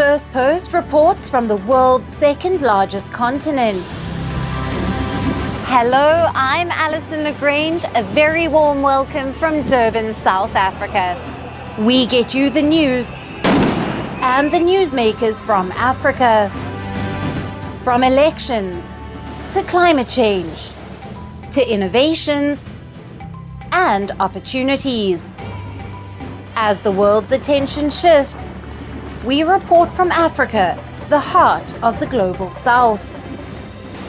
Firstpost reports from the world's second largest continent. Hello, I'm Alison Lagrange. A very warm welcome from Durban, South Africa. We get you the news and the newsmakers from Africa. From elections to climate change to innovations and opportunities. As the world's attention shifts, we report from Africa, the heart of the global south.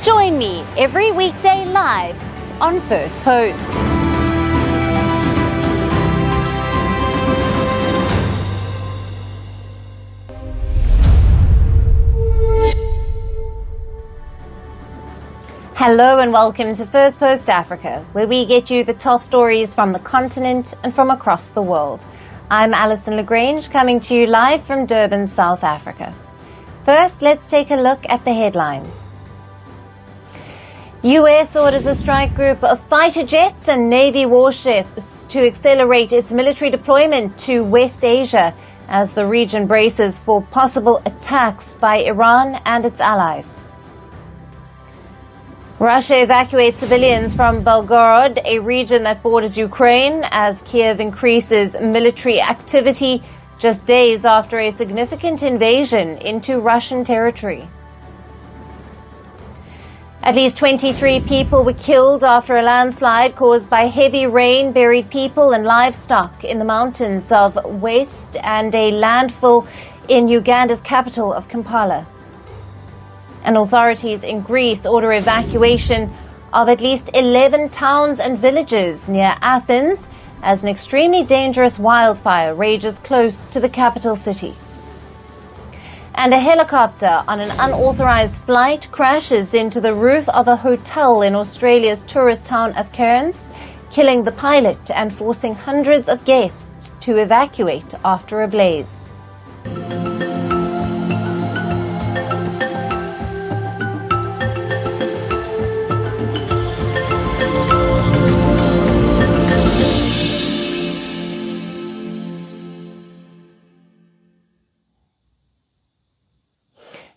Join me every weekday live on Firstpost. Hello and welcome to Firstpost Africa, where we get you the top stories from the continent and from across the world. I'm Alison Lagrange, coming to you live from Durban, South Africa. First, let's take a look at the headlines. US orders a strike group of fighter jets and Navy warships to accelerate its military deployment to West Asia as the region braces for possible attacks by Iran and its allies. Russia evacuates civilians from Belgorod, a region that borders Ukraine, as Kiev increases military activity just days after a significant invasion into Russian territory. At least 23 people were killed after a landslide caused by heavy rain buried people and livestock in the mountains of West and a landfill in Uganda's capital of Kampala. And authorities in Greece order evacuation of at least 11 towns and villages near Athens as an extremely dangerous wildfire rages close to the capital city. And a helicopter on an unauthorized flight crashes into the roof of a hotel in Australia's tourist town of Cairns, killing the pilot and forcing hundreds of guests to evacuate after a blaze.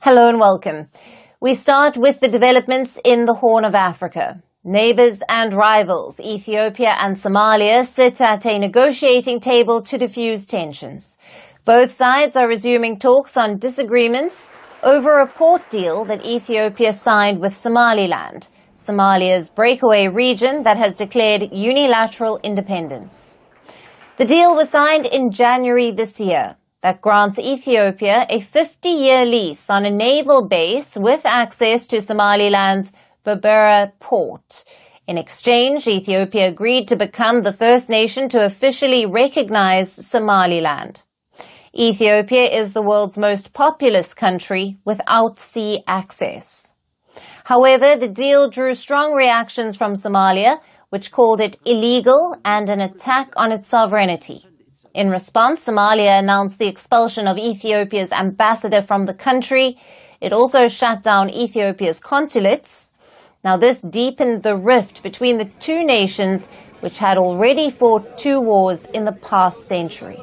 Hello and welcome. We start with the developments in the Horn of Africa. Neighbours and rivals, Ethiopia and Somalia, sit at a negotiating table to defuse tensions. Both sides are resuming talks on disagreements over a port deal that Ethiopia signed with Somaliland, Somalia's breakaway region that has declared unilateral independence. The deal was signed in January this year. That grants Ethiopia a 50-year lease on a naval base with access to Somaliland's Berbera port. In exchange, Ethiopia agreed to become the first nation to officially recognize Somaliland. Ethiopia is the world's most populous country without sea access. However, the deal drew strong reactions from Somalia, which called it illegal and an attack on its sovereignty. In response, Somalia announced the expulsion of Ethiopia's ambassador from the country. It also shut down Ethiopia's consulates. Now, this deepened the rift between the two nations, which had already fought two wars in the past century.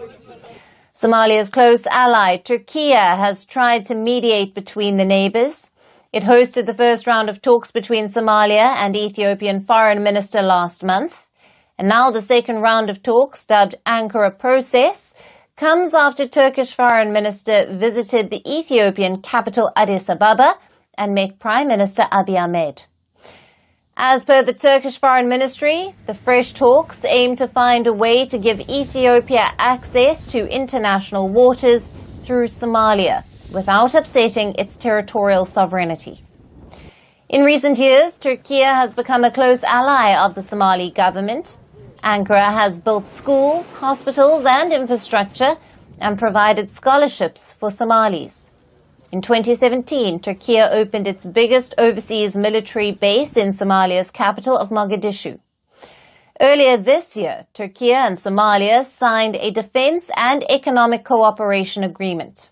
Somalia's close ally, Turkiye, has tried to mediate between the neighbours. It hosted the first round of talks between Somalia and Ethiopian Foreign Minister last month. And now the second round of talks, dubbed Ankara Process, comes after Turkish Foreign Minister visited the Ethiopian capital Addis Ababa and met Prime Minister Abiy Ahmed. As per the Turkish Foreign Ministry, the fresh talks aim to find a way to give Ethiopia access to international waters through Somalia without upsetting its territorial sovereignty. In recent years, Turkiye has become a close ally of the Somali government. Ankara has built schools, hospitals and infrastructure and provided scholarships for Somalis. In 2017, Turkiye opened its biggest overseas military base in Somalia's capital of Mogadishu. Earlier this year, Turkiye and Somalia signed a defense and economic cooperation agreement.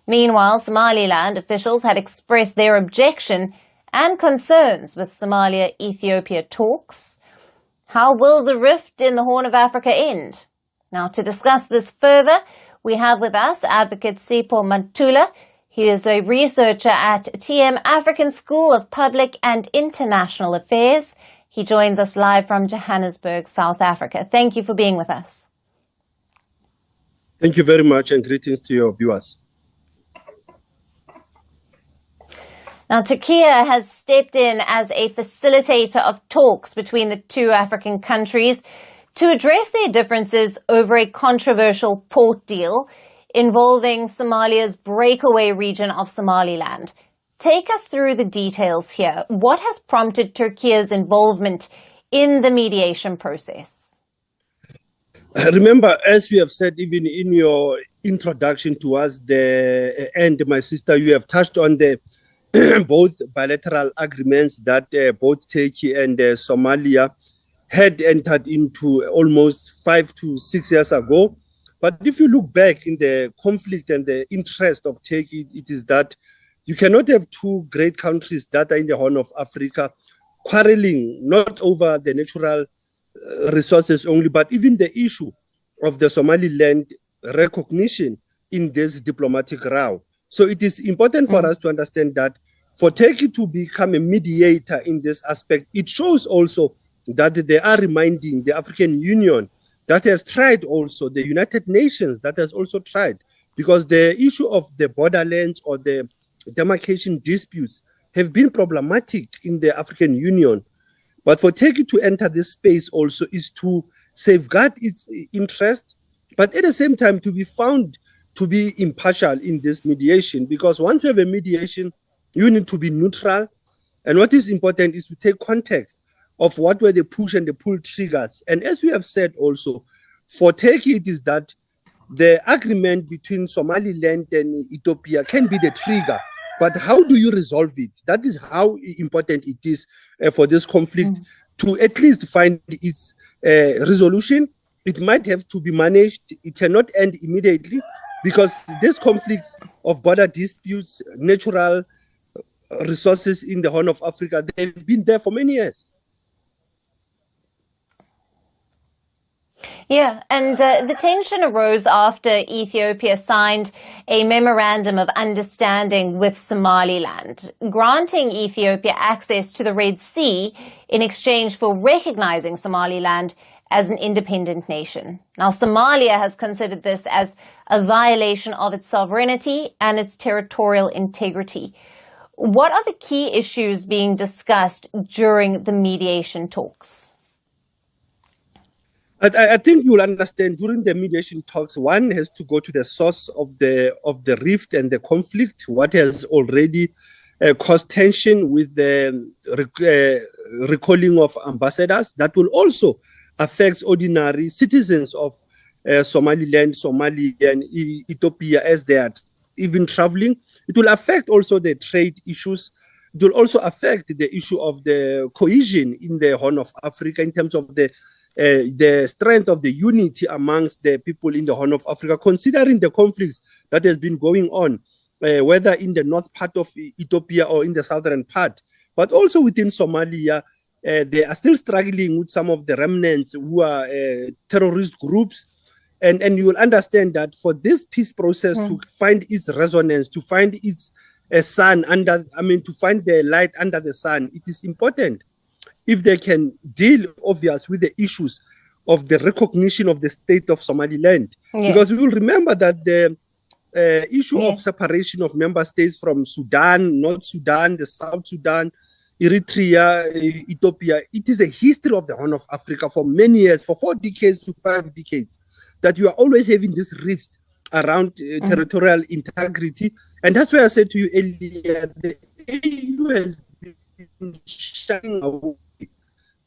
Meanwhile, Somaliland officials had expressed their objection and concerns with Somalia-Ethiopia talks. How will the rift in the Horn of Africa end? Now, to discuss this further, We have with us Advocate Sipho Mantula. He is a researcher at TM African School of Public and International Affairs. He joins us live from Johannesburg, South Africa. Thank you for being with us. Thank you very much, and greetings to your viewers. Now, Turkiye has stepped in as a facilitator of talks between the two African countries to address their differences over a controversial port deal involving Somalia's breakaway region of Somaliland. Take us through the details here. What has prompted Turkiye's involvement in the mediation process? Remember, as you have said, even in your introduction towards the end, my sister, you have touched on the both bilateral agreements that both Turkey and Somalia had entered into almost 5 to 6 years ago. But if you look back in the conflict and the interest of Turkey, it is that you cannot have two great countries that are in the Horn of Africa quarreling not over the natural resources only, but even the issue of the Somaliland recognition in this diplomatic row. So it is important for us to understand that for Turkey to become a mediator in this aspect, it shows also that they are reminding the African Union that has tried also, the United Nations that has also tried, because the issue of the borderlands or the demarcation disputes have been problematic in the African Union. But for Turkey to enter this space also is to safeguard its interest, but at the same time to be found to be impartial in this mediation, because once you have a mediation, you need to be neutral. And what is important is to take context of what were the push and the pull triggers. And as we have said also, for Turkey, it is that the agreement between Somaliland and Ethiopia can be the trigger. But how do you resolve it? That is how important it is for this conflict to at least find its resolution. It might have to be managed. It cannot end immediately, because these conflicts of border disputes, natural resources in the Horn of Africa, they've been there for many years. Yeah, and the tension arose after Ethiopia signed a memorandum of understanding with Somaliland, granting Ethiopia access to the Red Sea in exchange for recognizing Somaliland as an independent nation. Now, Somalia has considered this as a violation of its sovereignty and its territorial integrity. What are the key issues being discussed during the mediation talks? I think you will understand during the mediation talks, one has to go to the source of the rift and the conflict, what has already caused tension with the recalling of ambassadors. That will also affect ordinary citizens of Somaliland, Somalia, and Ethiopia as they are even traveling. It will affect also the trade issues. It will also affect the issue of the cohesion in the Horn of Africa in terms of the strength of the unity amongst the people in the Horn of Africa, considering the conflicts that has been going on, whether in the north part of Ethiopia or in the southern part. But also within Somalia, they are still struggling with some of the remnants who are terrorist groups. And you will understand that for this peace process to find its resonance, to find its to find the light under the sun, it is important if they can deal, obviously, with the issues of the recognition of the state of Somaliland. Yes. Because we will remember that the issue of separation of member states from Sudan, North Sudan, the South Sudan, Eritrea, Ethiopia, it is a history of the Horn of Africa for many years, for 4 decades to 5 decades, that you are always having these rifts around territorial integrity. And that's why I said to you earlier, the AU has been shying away.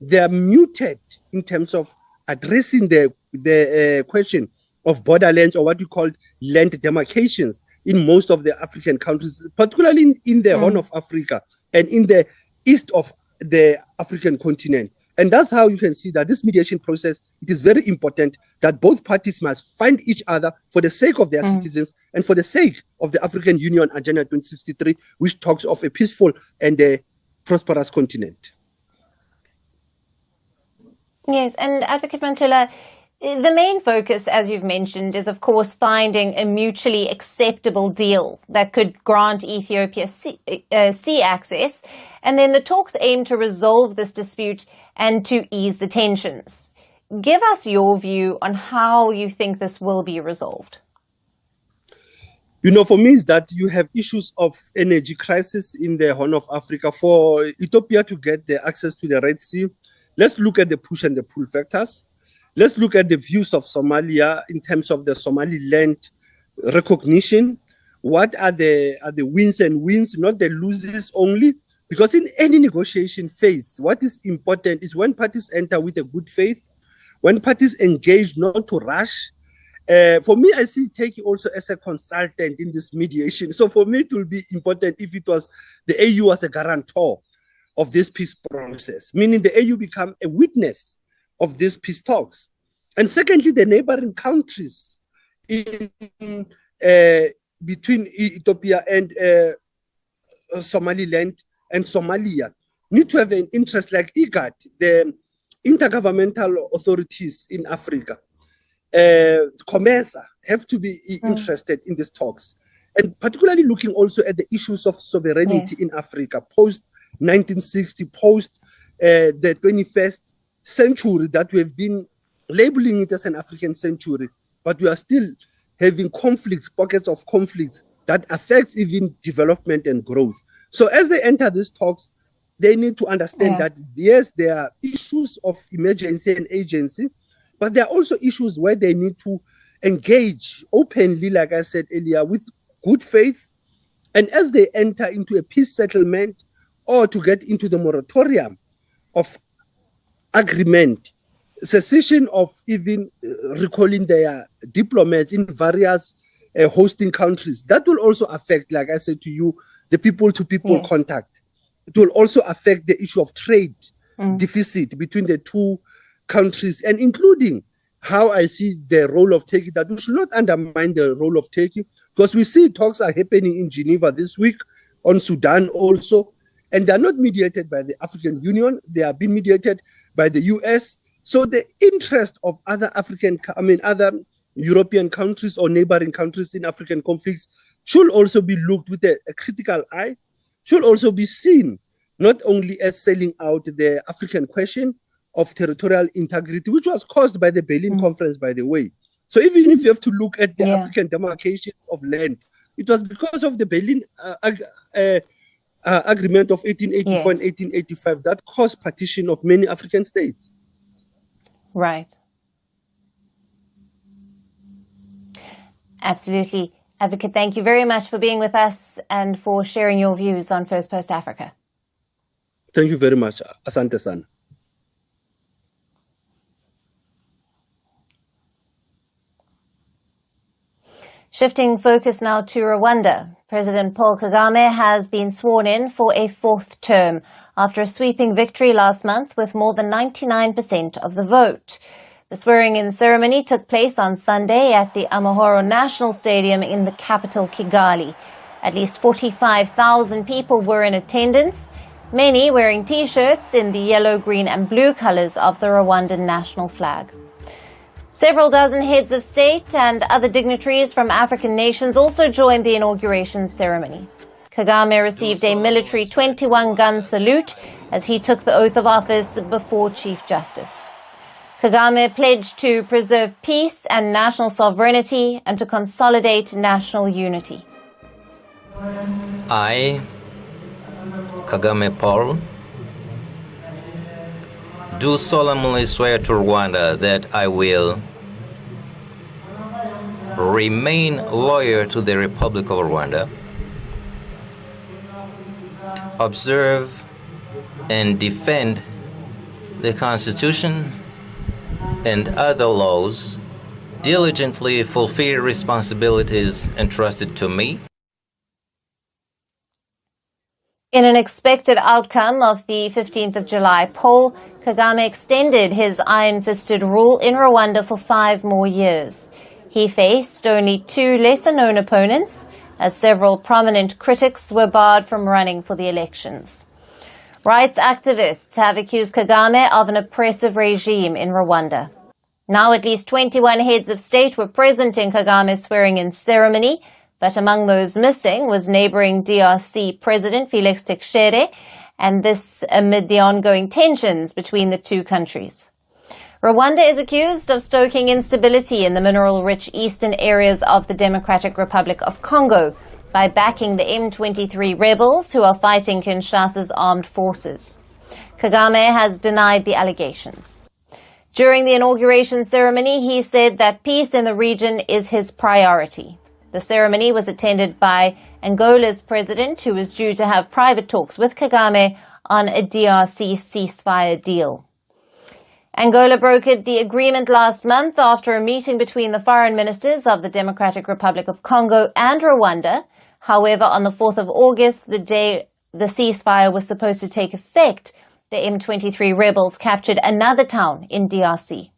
They are muted in terms of addressing the question of borderlands, or what you call land demarcations, in most of the African countries, particularly in the Horn of Africa and in the east of the African continent. And that's how you can see that this mediation process, it is very important that both parties must find each other for the sake of their citizens and for the sake of the African Union Agenda 2063, which talks of a peaceful and a prosperous continent. Yes, and Advocate Mantula, The main focus, as you've mentioned, is of course finding a mutually acceptable deal that could grant Ethiopia sea access, and then the talks aim to resolve this dispute and to ease the tensions. Give us your view on how you think this will be resolved. For me, is that you have issues of energy crisis in the Horn of Africa. For Ethiopia to get the access to the Red Sea, let's look at the push and the pull factors. Let's look at the views of Somalia in terms of the Somaliland recognition. What are the wins and wins, not the losses only? Because in any negotiation phase, what is important is when parties enter with a good faith, when parties engage not to rush. For me, I see Turkey also as a consultant in this mediation. So for me, it will be important if it was the AU as a guarantor of this peace process, meaning the AU become a witness of these peace talks. And secondly, the neighboring countries between Ethiopia and Somaliland and Somalia need to have an interest, like IGAD, the intergovernmental authorities in Africa. COMESA have to be interested in these talks, and particularly looking also at the issues of sovereignty in Africa post 1960, post the 21st century that we have been labeling it as an African century, but we are still having conflicts, pockets of conflicts that affects even development and growth. So as they enter these talks, they need to understand that yes, there are issues of emergency and agency, but there are also issues where they need to engage openly, like I said earlier, with good faith. And as they enter into a peace settlement or to get into the moratorium of agreement, cessation of even recalling their diplomats in various hosting countries, that will also affect, like I said to you, the people-to-people contact. It will also affect the issue of trade deficit between the two countries, and including how I see the role of Turkey, that we should not undermine the role of Turkey, because we see talks are happening in Geneva this week, on Sudan also, and they are not mediated by the African Union, they are being mediated by the US. So the interest of other other European countries or neighboring countries in African conflicts should also be looked with a critical eye, should also be seen not only as selling out the African question of territorial integrity, which was caused by the Berlin Conference, by the way. So even if you have to look at the African demarcations of land, it was because of the Berlin Agreement of 1884 and 1885 that caused partition of many African states. Right. Absolutely. Advocate, thank you very much for being with us and for sharing your views on Firstpost Africa. Thank you very much. Asante sana. Shifting focus now to Rwanda. President Paul Kagame has been sworn in for a fourth term after a sweeping victory last month with more than 99% of the vote. The swearing-in ceremony took place on Sunday at the Amahoro National Stadium in the capital, Kigali. At least 45,000 people were in attendance, many wearing T-shirts in the yellow, green and blue colors of the Rwandan national flag. Several dozen heads of state and other dignitaries from African nations also joined the inauguration ceremony. Kagame received a military 21-gun salute as he took the oath of office before Chief Justice. Kagame pledged to preserve peace and national sovereignty and to consolidate national unity. I, Kagame Paul, do solemnly swear to Rwanda that I will remain loyal to the Republic of Rwanda, observe and defend the Constitution and other laws, diligently fulfill responsibilities entrusted to me. In an expected outcome of the 15th of July poll, Kagame extended his iron-fisted rule in Rwanda for 5 more years. He faced only 2 lesser-known opponents, as several prominent critics were barred from running for the elections. Rights activists have accused Kagame of an oppressive regime in Rwanda. Now at least 21 heads of state were present in Kagame's swearing-in ceremony, but among those missing was neighbouring DRC President Felix Tshisekedi, and this amid the ongoing tensions between the two countries. Rwanda is accused of stoking instability in the mineral-rich eastern areas of the Democratic Republic of Congo by backing the M23 rebels who are fighting Kinshasa's armed forces. Kagame has denied the allegations. During the inauguration ceremony, he said that peace in the region is his priority. The ceremony was attended by Angola's president, who was due to have private talks with Kagame on a DRC ceasefire deal. Angola brokered the agreement last month after a meeting between the foreign ministers of the Democratic Republic of Congo and Rwanda. However, on the 4th of August, the day the ceasefire was supposed to take effect, the M23 rebels captured another town in DRC.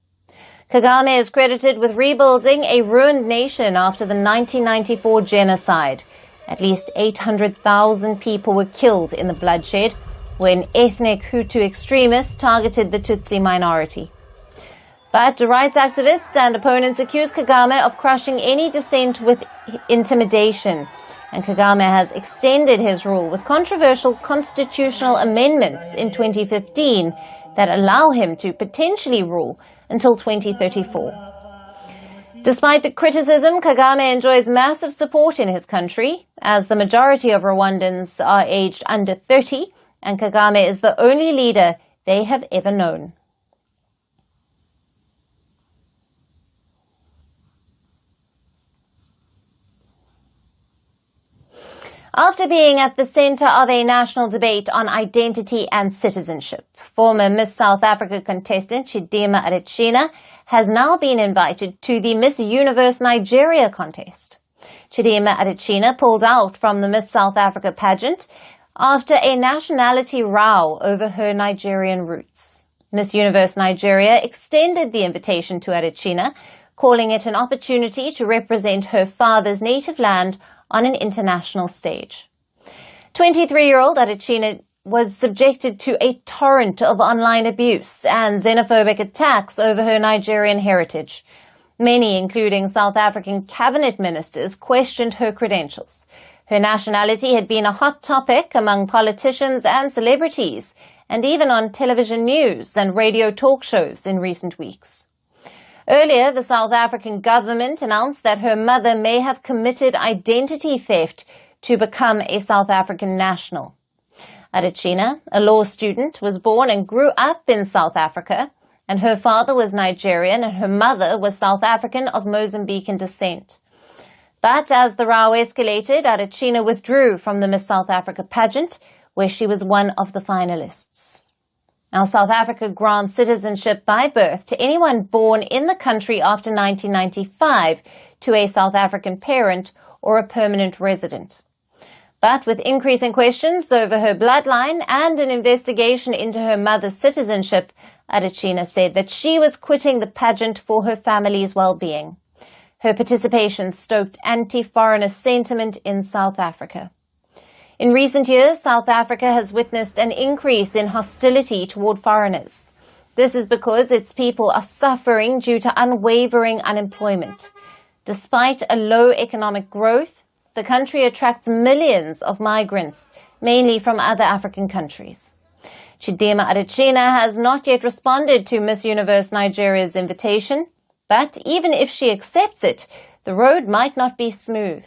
Kagame is credited with rebuilding a ruined nation after the 1994 genocide. At least 800,000 people were killed in the bloodshed when ethnic Hutu extremists targeted the Tutsi minority. But rights activists and opponents accuse Kagame of crushing any dissent with intimidation. And Kagame has extended his rule with controversial constitutional amendments in 2015 that allow him to potentially rule until 2034. Despite the criticism, Kagame enjoys massive support in his country, as the majority of Rwandans are aged under 30, and Kagame is the only leader they have ever known. After being at the center of a national debate on identity and citizenship, former Miss South Africa contestant Chidima Adetshina has now been invited to the Miss Universe Nigeria contest. Chidima Adetshina pulled out from the Miss South Africa pageant after a nationality row over her Nigerian roots. Miss Universe Nigeria extended the invitation to Adetshina, calling it an opportunity to represent her father's native land on an international stage. 23-year-old Adetshina was subjected to a torrent of online abuse and xenophobic attacks over her Nigerian heritage. Many, including South African cabinet ministers, questioned her credentials. Her nationality had been a hot topic among politicians and celebrities, and even on television news and radio talk shows in recent weeks. Earlier, the South African government announced that her mother may have committed identity theft to become a South African national. Adetshina, a law student, was born and grew up in South Africa, and her father was Nigerian and her mother was South African of Mozambican descent. But as the row escalated, Adetshina withdrew from the Miss South Africa pageant, where she was one of the finalists. Now, South Africa grants citizenship by birth to anyone born in the country after 1995 to a South African parent or a permanent resident. But with increasing questions over her bloodline and an investigation into her mother's citizenship, Adetshina said that she was quitting the pageant for her family's well-being. Her participation stoked anti-foreigner sentiment in South Africa. In recent years, South Africa has witnessed an increase in hostility toward foreigners. This is because its people are suffering due to unwavering unemployment. Despite a low economic growth, the country attracts millions of migrants, mainly from other African countries. Chidima Adetshina has not yet responded to Miss Universe Nigeria's invitation, but even if she accepts it, the road might not be smooth.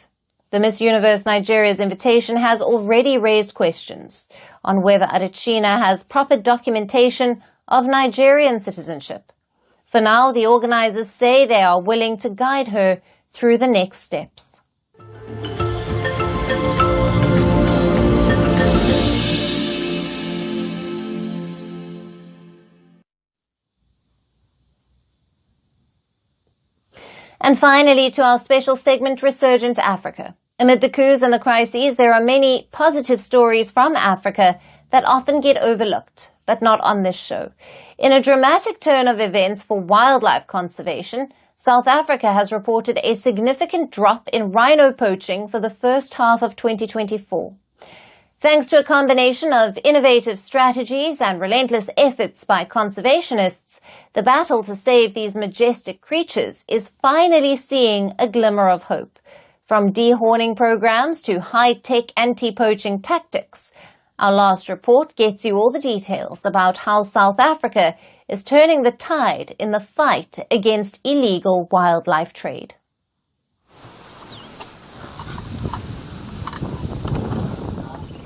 The Miss Universe Nigeria's invitation has already raised questions on whether Adetshina has proper documentation of Nigerian citizenship. For now, the organizers say they are willing to guide her through the next steps. And finally, to our special segment, Resurgent Africa. Amid the coups and the crises, there are many positive stories from Africa that often get overlooked, but not on this show. In a dramatic turn of events for wildlife conservation, South Africa has reported a significant drop in rhino poaching for the first half of 2024. Thanks to a combination of innovative strategies and relentless efforts by conservationists, the battle to save these majestic creatures is finally seeing a glimmer of hope. From dehorning programs to high-tech anti-poaching tactics, our last report gets you all the details about how South Africa is turning the tide in the fight against illegal wildlife trade.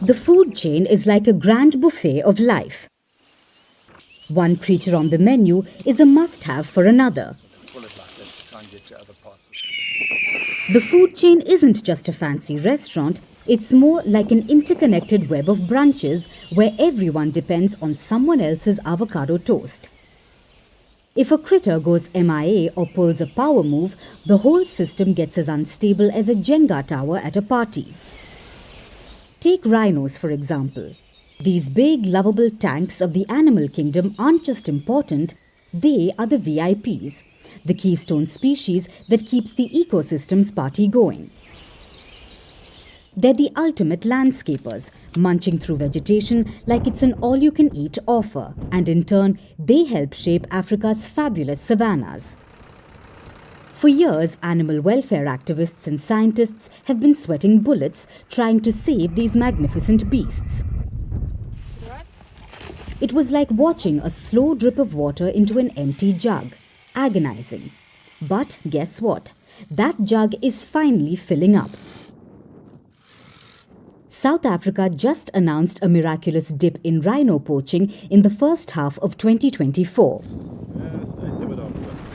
The food chain is like a grand buffet of life. One creature on the menu is a must-have for another. The food chain isn't just a fancy restaurant, it's more like an interconnected web of branches where everyone depends on someone else's avocado toast. If a critter goes MIA or pulls a power move, the whole system gets as unstable as a Jenga tower at a party. Take rhinos, for example. These big, lovable tanks of the animal kingdom aren't just important, they are the VIPs, the keystone species that keeps the ecosystem's party going. They're the ultimate landscapers, munching through vegetation like it's an all-you-can-eat offer, and in turn, they help shape Africa's fabulous savannas. For years, animal welfare activists and scientists have been sweating bullets trying to save these magnificent beasts. It was like watching a slow drip of water into an empty jug, agonizing. But guess what? That jug is finally filling up. South Africa just announced a miraculous dip in rhino poaching in the first half of 2024.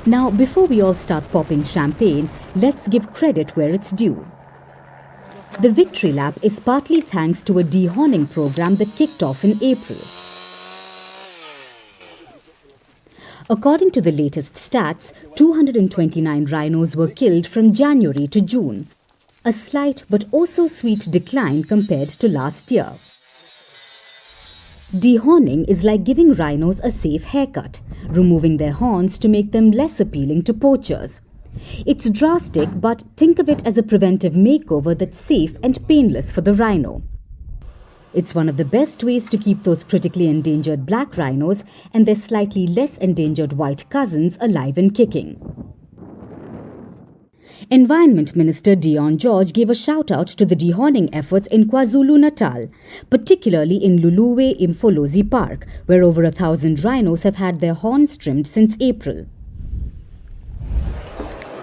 Now, before we all start popping champagne, let's give credit where it's due. The victory lap is partly thanks to a dehorning program that kicked off in April. According to the latest stats, 229 rhinos were killed from January to June, a slight but also sweet decline compared to last year. Dehorning is like giving rhinos a safe haircut, removing their horns to make them less appealing to poachers. It's drastic, but think of it as a preventive makeover that's safe and painless for the rhino. It's one of the best ways to keep those critically endangered black rhinos and their slightly less endangered white cousins alive and kicking. Environment Minister Deon George gave a shout-out to the dehorning efforts in KwaZulu-Natal, particularly in Luluwe Imfolozi Park, where over 1,000 rhinos have had their horns trimmed since April.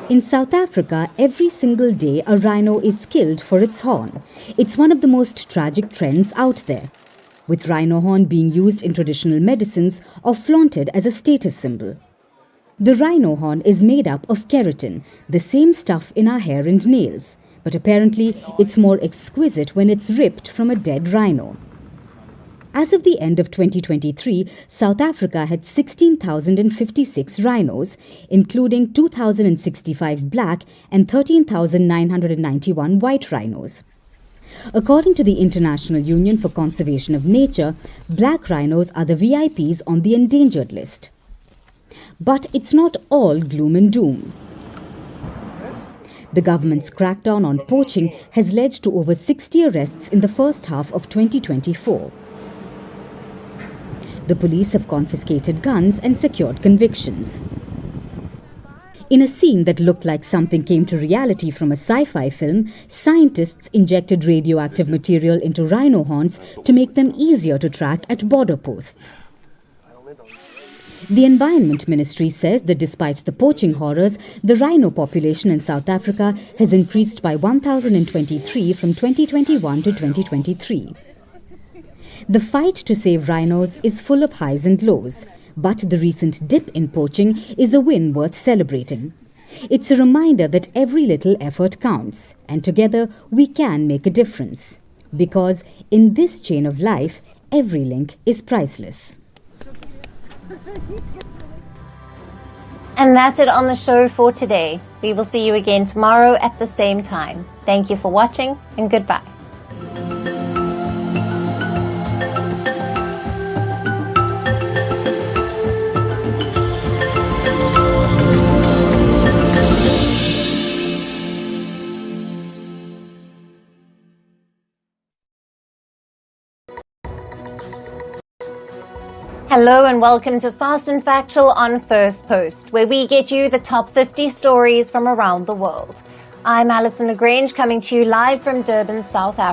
In South Africa, every single day a rhino is killed for its horn. It's one of the most tragic trends out there, with rhino horn being used in traditional medicines or flaunted as a status symbol. The rhino horn is made up of keratin, the same stuff in our hair and nails, but apparently it's more exquisite when it's ripped from a dead rhino. As of the end of 2023, South Africa had 16,056 rhinos, including 2,065 black and 13,991 white rhinos. According to the International Union for Conservation of Nature, black rhinos are the VIPs on the endangered list. But it's not all gloom and doom. The government's crackdown on poaching has led to over 60 arrests in the first half of 2024. The police have confiscated guns and secured convictions. In a scene that looked like something came to reality from a sci-fi film, scientists injected radioactive material into rhino horns to make them easier to track at border posts. The Environment Ministry says that despite the poaching horrors, the rhino population in South Africa has increased by 1,023 from 2021 to 2023. The fight to save rhinos is full of highs and lows, but the recent dip in poaching is a win worth celebrating. It's a reminder that every little effort counts, and together we can make a difference. Because in this chain of life, every link is priceless. And that's it on the show for today. We will see you again tomorrow at the same time. Thank you for watching, and goodbye. Hello and welcome to Fast and Factual on Firstpost, where we get you the top 50 stories from around the world. I'm Alison Lagrange, coming to you live from Durban, South Africa.